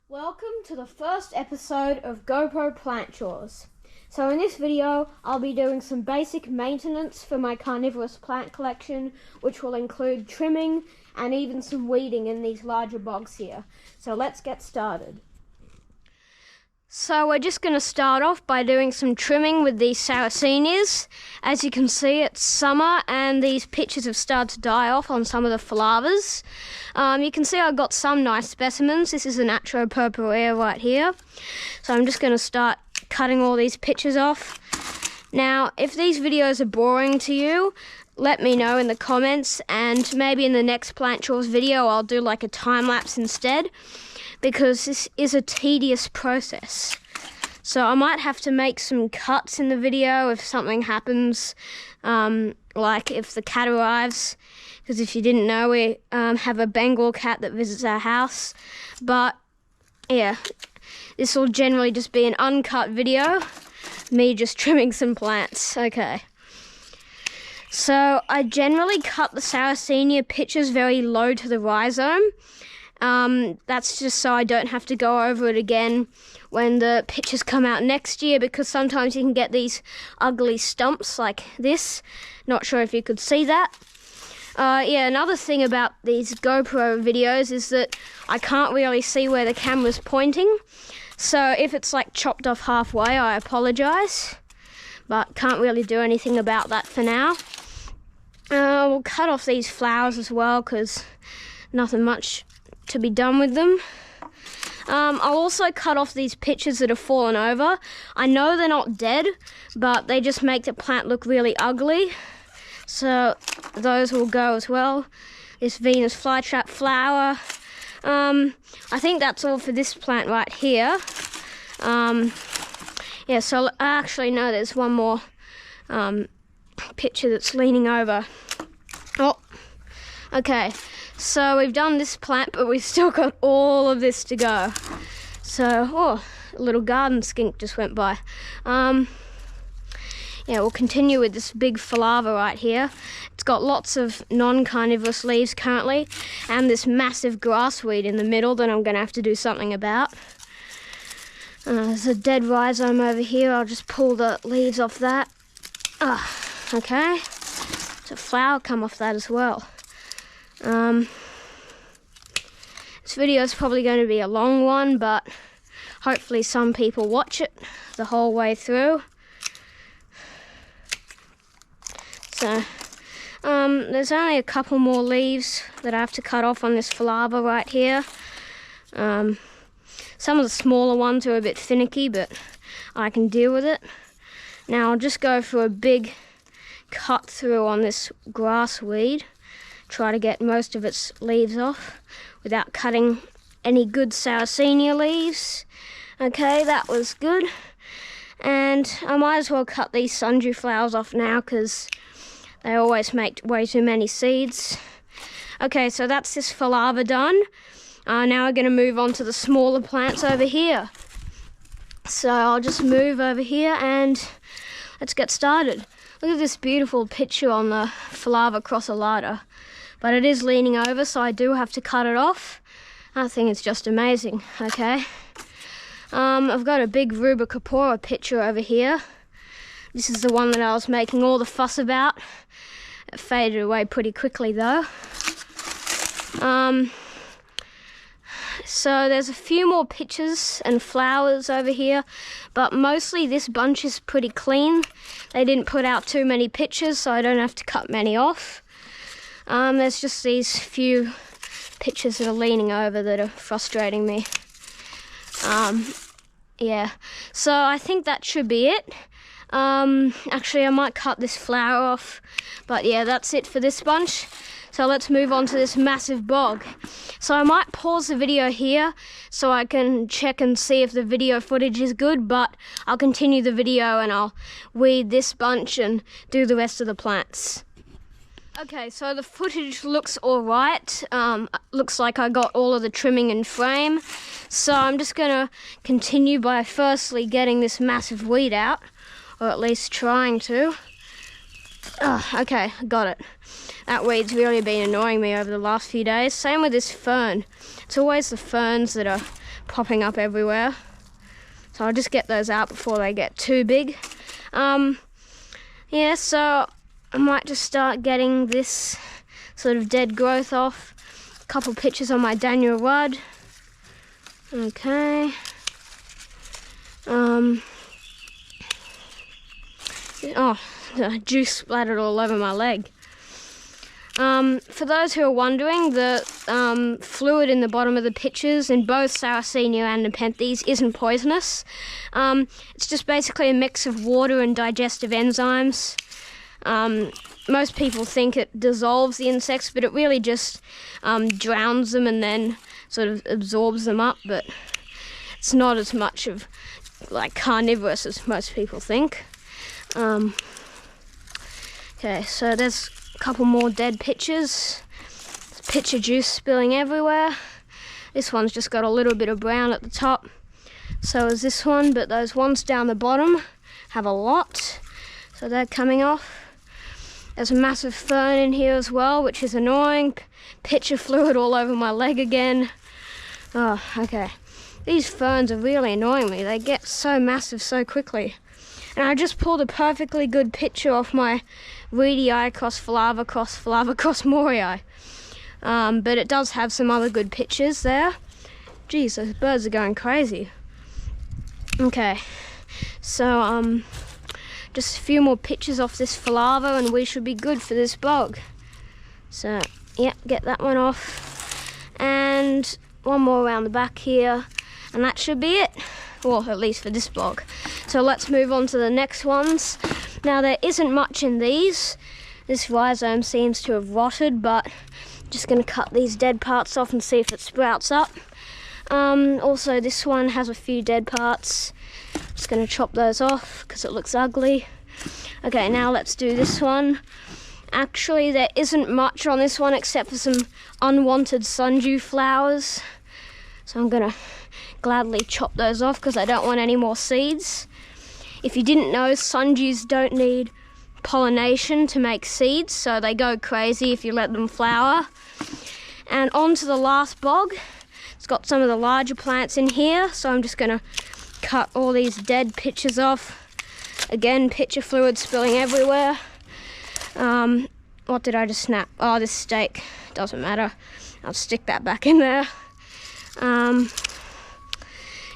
Welcome to the first episode of GoPro Plant Chores. So in this video, I'll be doing some basic maintenance for my carnivorous plant collection, which will include trimming and even some weeding in these larger bogs here. So let's get started. So we're just going to start off by doing some trimming with these sarracenias. As you can see, it's summer and these pitches have started to die off on some of the flowers. You can see I've got some nice specimens. This is an atropurpurea right here. So I'm just going to start cutting all these pitches off. Now, if these videos are boring to you, let me know in the comments, and maybe in the next Plant Chores video I'll do like a time lapse instead, because this is a tedious process. So I might have to make some cuts in the video if something happens, like if the cat arrives, because if you didn't know, we have a Bengal cat that visits our house. But yeah, this will generally just be an uncut video, me just trimming some plants. Okay. So I generally cut the sarracenia pitches very low to the rhizome. That's just so I don't have to go over it again when the pitches come out next year, because sometimes you can get these ugly stumps like this. Not sure if you could see that. Yeah, another thing about these GoPro videos is that I can't really see where the camera's pointing. So if it's like chopped off halfway, I apologise, but can't really do anything about that for now. We'll cut off these flowers as well, because nothing much to be done with them. I'll also cut off these pitches that have fallen over. I know they're not dead, but they just make the plant look really ugly. So those will go as well. This Venus flytrap flower. I think that's all for this plant right here. Yeah, so actually no, there's one more picture that's leaning over. Oh, okay. So we've done this plant, but we've still got all of this to go. So, oh, a little garden skink just went by. Yeah, we'll continue with this big phalaver right here. It's got lots of non-carnivorous leaves currently, and this massive grassweed in the middle that I'm going to have to do something about. There's a dead rhizome over here. I'll just pull the leaves off that. Okay. There's a flower come off that as well. This video is probably going to be a long one, but hopefully some people watch it the whole way through. So, there's only a couple more leaves that I have to cut off on this phalaver right here. Some of the smaller ones are a bit finicky, but I can deal with it. Now I'll just go for a big cut through on this grassweed. Try to get most of its leaves off without cutting any good sarracenia leaves. Okay, that was good. And I might as well cut these sundry flowers off now, because they always make way too many seeds. Okay, so that's this phalaver done. Now we're going to move on to the smaller plants over here. So I'll just move over here and let's get started. Look at this beautiful picture on the phalaver crossolata. But it is leaning over, so I do have to cut it off. I think it's just amazing. Okay. I've got a big rubicorpora picture over here. This is the one that I was making all the fuss about. It faded away pretty quickly though. So there's a few more pitches and flowers over here, but mostly this bunch is pretty clean. They didn't put out too many pitches, so I don't have to cut many off. There's just these few pitches that are leaning over that are frustrating me. Yeah, so I think that should be it. Actually, I might cut this flower off, but yeah, that's it for this bunch. So let's move on to this massive bog. So I might pause the video here so I can check and see if the video footage is good, but I'll continue the video and I'll weed this bunch and do the rest of the plants. Okay, so the footage looks alright. Looks like I got all of the trimming in frame. So I'm just going to continue by firstly getting this massive weed out, or at least trying to. Okay, got it. That weed's really been annoying me over the last few days. Same with this fern. It's always the ferns that are popping up everywhere. So I'll just get those out before they get too big. Yeah, so I might just start getting this sort of dead growth off. A couple pictures on my Daniel Rudd. Okay. Oh, the juice splattered all over my leg. For those who are wondering, the fluid in the bottom of the pitchers in both sarracenia and nepenthes isn't poisonous. It's just basically a mix of water and digestive enzymes. Most people think it dissolves the insects, but it really just drowns them and then sort of absorbs them up, but it's not as much of like carnivorous as most people think. Okay, so there's a couple more dead pitchers. Pitcher juice spilling everywhere. This one's just got a little bit of brown at the top. So is this one, but those ones down the bottom have a lot. So they're coming off. There's a massive fern in here as well, which is annoying. Pitcher fluid all over my leg again. Oh, okay. These ferns are really annoying me. They get so massive so quickly. And I just pulled a perfectly good picture off my reedii cross morii. But it does have some other good pictures there. Geez, those birds are going crazy. Okay, so just a few more pictures off this falava and we should be good for this bog. So, yeah, get that one off. And one more around the back here. And that should be it. Well, at least for this bog. So let's move on to the next ones. Now, there isn't much in these. This rhizome seems to have rotted, but I'm just going to cut these dead parts off and see if it sprouts up. Also, this one has a few dead parts. Just going to chop those off because it looks ugly. Okay, now let's do this one. Actually, there isn't much on this one except for some unwanted sundew flowers. So I'm going to gladly chop those off because I don't want any more seeds. If you didn't know, sundews don't need pollination to make seeds, so they go crazy if you let them flower. And on to the last bog. It's got some of the larger plants in here, so I'm just going to cut all these dead pitchers off. Again, pitcher fluid spilling everywhere. What did I just snap? Oh, this stake. Doesn't matter. I'll stick that back in there.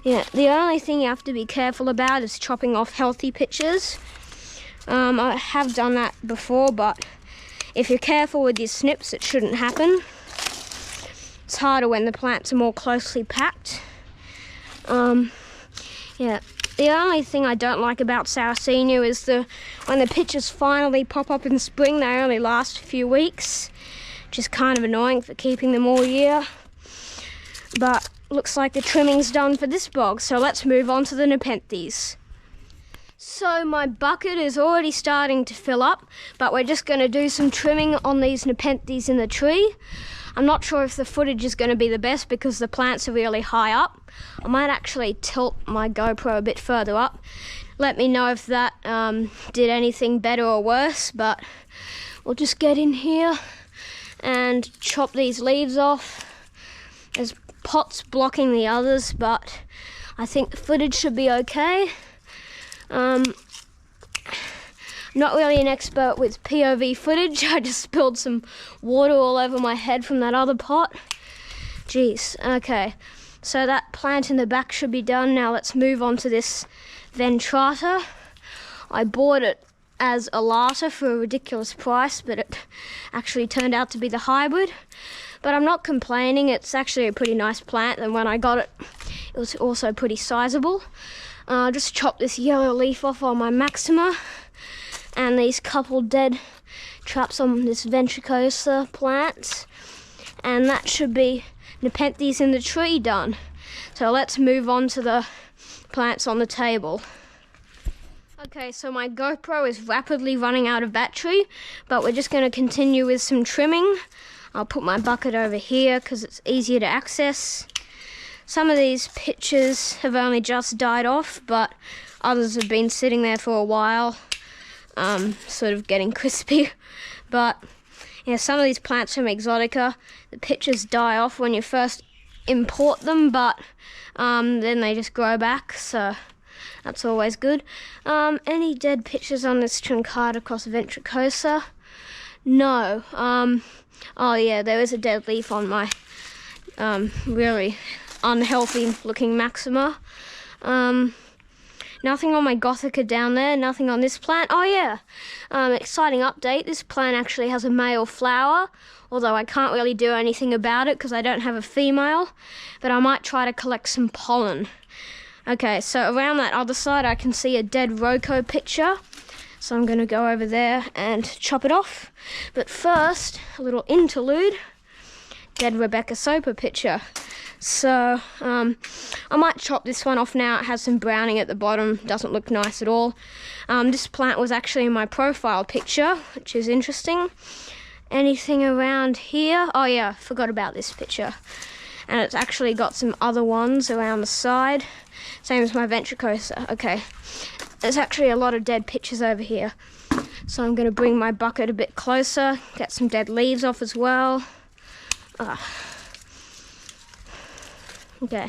Yeah, the only thing you have to be careful about is chopping off healthy pitchers. I have done that before, but if you're careful with your snips, it shouldn't happen. It's harder when the plants are more closely packed. Yeah, the only thing I don't like about sarracenia is when the pitchers finally pop up in spring, they only last a few weeks, which is kind of annoying for keeping them all year. But looks like the trimming's done for this bog, so let's move on to the nepenthes. So my bucket is already starting to fill up, but we're just going to do some trimming on these nepenthes in the tree. I'm not sure if the footage is going to be the best because the plants are really high up. I might actually tilt my GoPro a bit further up. Let me know if that did anything better or worse, but we'll just get in here and chop these leaves off. There's pots blocking the others, but I think the footage should be okay. I'm not really an expert with POV footage. I just spilled some water all over my head from that other pot. Jeez, okay. So that plant in the back should be done. Now let's move on to this ventrata. I bought it as a lata for a ridiculous price, but it actually turned out to be the hybrid. But I'm not complaining, it's actually a pretty nice plant, and when I got it, it was also pretty sizable. I'll just chop this yellow leaf off on my maxima, and these couple dead traps on this ventricosa plant, and that should be nepenthes in the tree done. So let's move on to the plants on the table. Okay, so my GoPro is rapidly running out of battery, but we're just going to continue with some trimming. I'll put my bucket over here because it's easier to access. Some of these pitchers have only just died off, but others have been sitting there for a while, sort of getting crispy. But yeah, some of these plants from Exotica, the pitchers die off when you first import them, but then they just grow back, so that's always good. Any dead pictures on this Carnivorous ventricosa? No. Oh yeah, there is a dead leaf on my really unhealthy looking maxima. Nothing on my Gothica down there, nothing on this plant. Oh yeah, exciting update. This plant actually has a male flower, although I can't really do anything about it because I don't have a female, but I might try to collect some pollen. Okay, so around that other side I can see a dead Rocco picture, so I'm going to go over there and chop it off. But first, a little interlude, dead Rebecca Soper picture. So I might chop this one off now. It has some browning at the bottom, doesn't look nice at all. This plant was actually in my profile picture, which is interesting. Anything around here? Oh yeah, forgot about this picture. And it's actually got some other ones around the side, same as my ventricosa. Okay, there's actually a lot of dead pictures over here, so I'm going to bring my bucket a bit closer, get some dead leaves off as well. Okay.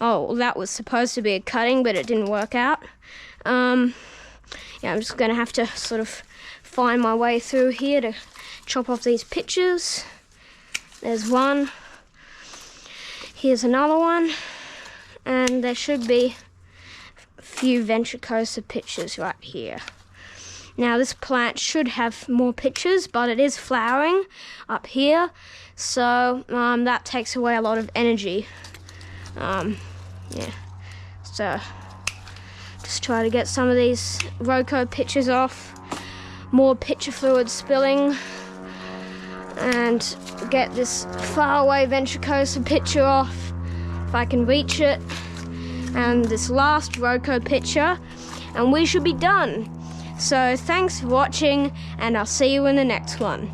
Oh, well, that was supposed to be a cutting, but it didn't work out. Yeah, I'm just going to have to sort of find my way through here to chop off these pictures. There's one. Here's another one. And there should be a few ventricosa pictures right here. Now this plant should have more pictures, but it is flowering up here, so that takes away a lot of energy. Yeah, so just try to get some of these Rocco pictures off, more picture fluid spilling, and get this faraway ventricosa picture off if I can reach it, and this last Rocco picture, and we should be done. So thanks for watching, and I'll see you in the next one.